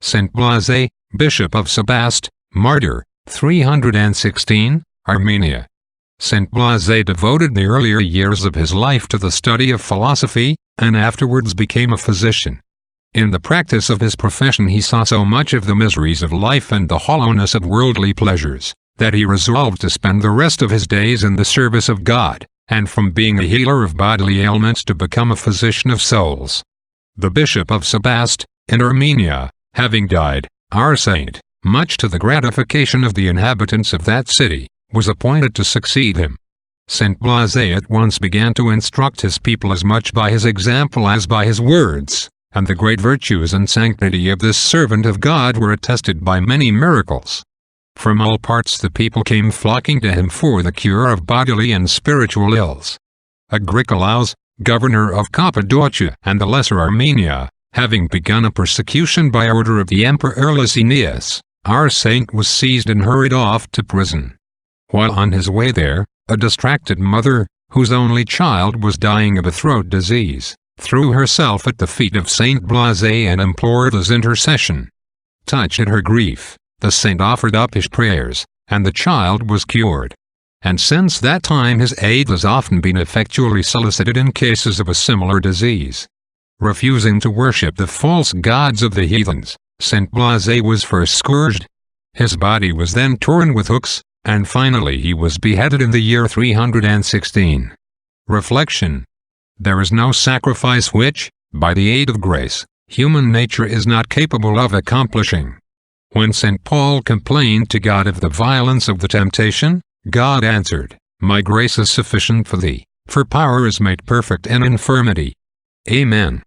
Saint Blase, Bishop of Sebaste, Martyr, 316, Armenia. Saint Blase devoted the earlier years of his life to the study of philosophy, and afterwards became a physician. In the practice of his profession he saw so much of the miseries of life and the hollowness of worldly pleasures, that he resolved to spend the rest of his days in the service of God, and from being a healer of bodily ailments to become a physician of souls. The Bishop of Sebaste, in Armenia, having died, our saint, much to the gratification of the inhabitants of that city, was appointed to succeed him. Saint Blase at once began to instruct his people as much by his example as by his words, and the great virtues and sanctity of this servant of God were attested by many miracles. From all parts the people came flocking to him for the cure of bodily and spiritual ills. Agricolaus, governor of Cappadocia and the Lesser Armenia, having begun a persecution by order of the Emperor Licinius, our saint was seized and hurried off to prison. While on his way there, a distracted mother, whose only child was dying of a throat disease, threw herself at the feet of Saint Blase and implored his intercession. Touched at her grief, the saint offered up his prayers, and the child was cured. And since that time his aid has often been effectually solicited in cases of a similar disease. Refusing to worship the false gods of the heathens, Saint Blase was first scourged. His body was then torn with hooks, and finally he was beheaded in the year 316. Reflection. There is no sacrifice which, by the aid of grace, human nature is not capable of accomplishing. When St. Paul complained to God of the violence of the temptation, God answered, "My grace is sufficient for thee, for power is made perfect in infirmity." Amen.